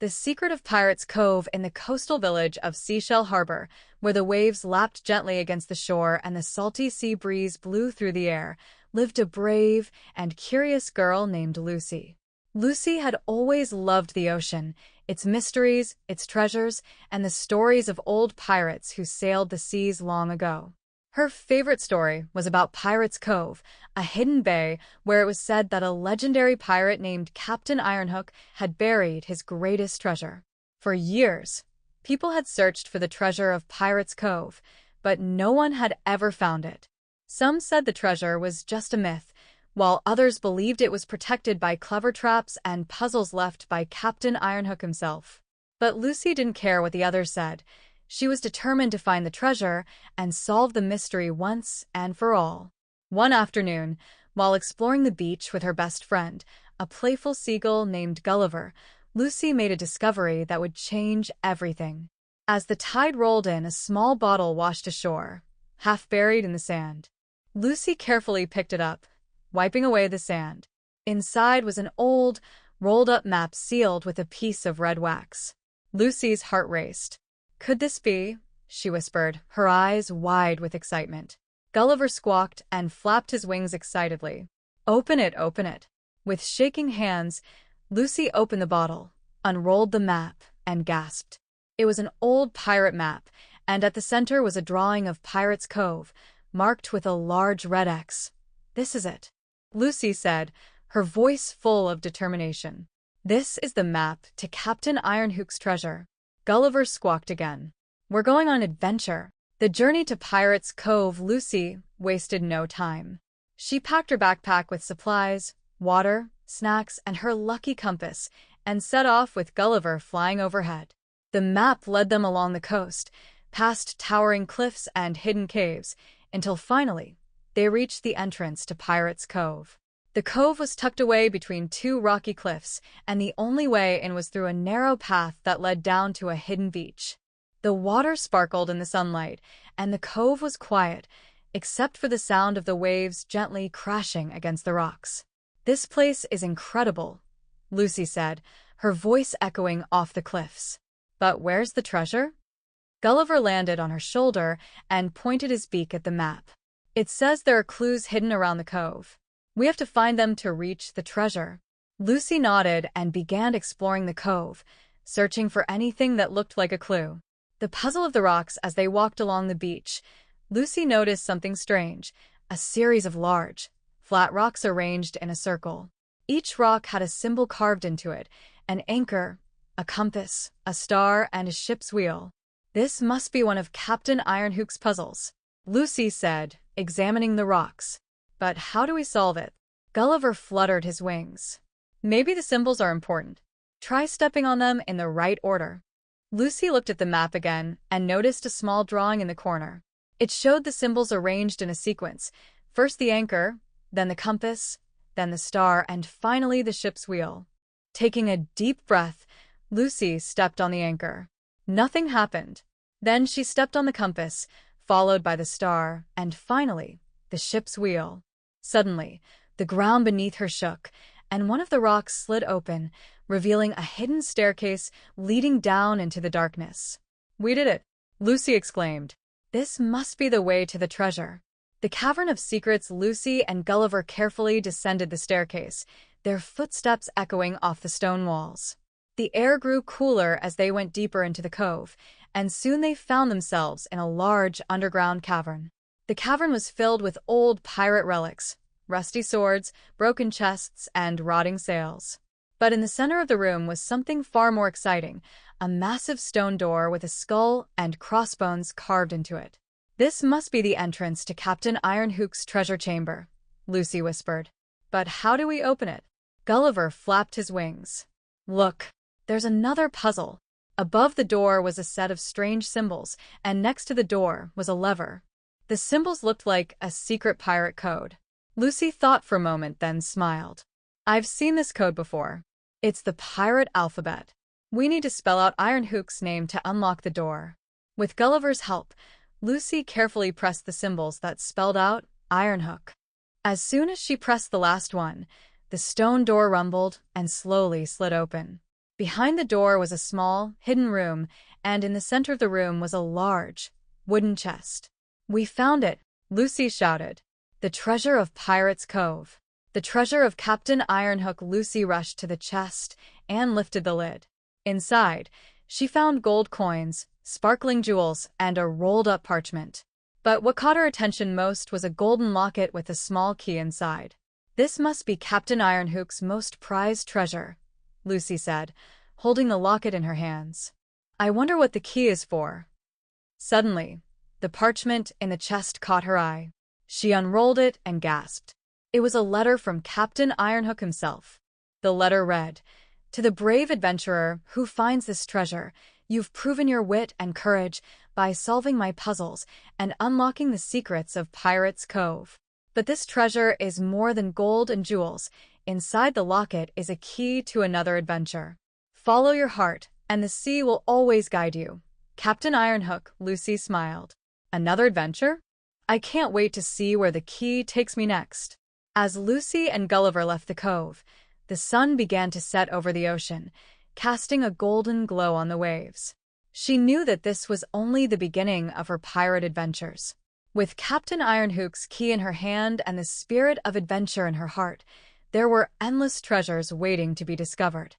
The secret of Pirate's Cove in the coastal village of Seashell Harbor, where the waves lapped gently against the shore and the salty sea breeze blew through the air, lived a brave and curious girl named Lucy. Lucy had always loved the ocean, its mysteries, its treasures, and the stories of old pirates who sailed the seas long ago. Her favorite story was about Pirate's Cove, a hidden bay where it was said that a legendary pirate named Captain Ironhook had buried his greatest treasure. For years, people had searched for the treasure of Pirate's Cove, but no one had ever found it. Some said the treasure was just a myth, while others believed it was protected by clever traps and puzzles left by Captain Ironhook himself. But Lucy didn't care what the others said. She was determined to find the treasure and solve the mystery once and for all. One afternoon, while exploring the beach with her best friend, a playful seagull named Gulliver, Lucy made a discovery that would change everything. As the tide rolled in, a small bottle washed ashore, half buried in the sand. Lucy carefully picked it up, wiping away the sand. Inside was an old, rolled-up map sealed with a piece of red wax. Lucy's heart raced. "Could this be?" she whispered, her eyes wide with excitement. Gulliver squawked and flapped his wings excitedly. "Open it, open it." With shaking hands, Lucy opened the bottle, unrolled the map, and gasped. It was an old pirate map, and at the center was a drawing of Pirate's Cove, marked with a large red X. "This is it," Lucy said, her voice full of determination. "This is the map to Captain Ironhook's treasure." Gulliver squawked again. "We're going on an adventure." The journey to Pirate's Cove. Lucy wasted no time. She packed her backpack with supplies, water, snacks, and her lucky compass, and set off with Gulliver flying overhead. The map led them along the coast, past towering cliffs and hidden caves, until finally they reached the entrance to Pirate's Cove. The cove was tucked away between two rocky cliffs, and the only way in was through a narrow path that led down to a hidden beach. The water sparkled in the sunlight, and the cove was quiet, except for the sound of the waves gently crashing against the rocks. "This place is incredible," Lucy said, her voice echoing off the cliffs. "But where's the treasure?" Gulliver landed on her shoulder and pointed his beak at the map. "It says there are clues hidden around the cove. We have to find them to reach the treasure." Lucy nodded and began exploring the cove, searching for anything that looked like a clue. The puzzle of the rocks. As they walked along the beach, Lucy noticed something strange, a series of large, flat rocks arranged in a circle. Each rock had a symbol carved into it, an anchor, a compass, a star, and a ship's wheel. "This must be one of Captain Ironhook's puzzles," Lucy said, examining the rocks. "But how do we solve it?" Gulliver fluttered his wings. "Maybe the symbols are important. Try stepping on them in the right order." Lucy looked at the map again and noticed a small drawing in the corner. It showed the symbols arranged in a sequence, first the anchor, then the compass, then the star, and finally the ship's wheel. Taking a deep breath, Lucy stepped on the anchor. Nothing happened. Then she stepped on the compass, followed by the star, and finally, the ship's wheel. Suddenly, the ground beneath her shook, and one of the rocks slid open, revealing a hidden staircase leading down into the darkness. "We did it!" Lucy exclaimed. "This must be the way to the treasure." The Cavern of Secrets. Lucy and Gulliver carefully descended the staircase, their footsteps echoing off the stone walls. The air grew cooler as they went deeper into the cove, and soon they found themselves in a large underground cavern. The cavern was filled with old pirate relics, rusty swords, broken chests, and rotting sails. But in the center of the room was something far more exciting, a massive stone door with a skull and crossbones carved into it. "This must be the entrance to Captain Ironhook's treasure chamber," Lucy whispered. "But how do we open it?" Gulliver flapped his wings. "Look, there's another puzzle." Above the door was a set of strange symbols, and next to the door was a lever. The symbols looked like a secret pirate code. Lucy thought for a moment, then smiled. "I've seen this code before. It's the pirate alphabet. We need to spell out Ironhook's name to unlock the door." With Gulliver's help, Lucy carefully pressed the symbols that spelled out Ironhook. As soon as she pressed the last one, the stone door rumbled and slowly slid open. Behind the door was a small, hidden room, and in the center of the room was a large, wooden chest. "We found it!" Lucy shouted. "The treasure of Pirate's Cove. The treasure of Captain Ironhook." Lucy rushed to the chest and lifted the lid. Inside, she found gold coins, sparkling jewels, and a rolled-up parchment. But what caught her attention most was a golden locket with a small key inside. "This must be Captain Ironhook's most prized treasure," Lucy said, holding the locket in her hands. "I wonder what the key is for." Suddenly, the parchment in the chest caught her eye. She unrolled it and gasped. It was a letter from Captain Ironhook himself. The letter read, "To the brave adventurer who finds this treasure, you've proven your wit and courage by solving my puzzles and unlocking the secrets of Pirate's Cove. But this treasure is more than gold and jewels. Inside the locket is a key to another adventure. Follow your heart, and the sea will always guide you. Captain Ironhook." Lucy smiled. "Another adventure? I can't wait to see where the key takes me next." As Lucy and Gulliver left the cove, the sun began to set over the ocean, casting a golden glow on the waves. She knew that this was only the beginning of her pirate adventures. With Captain Ironhook's key in her hand and the spirit of adventure in her heart, there were endless treasures waiting to be discovered.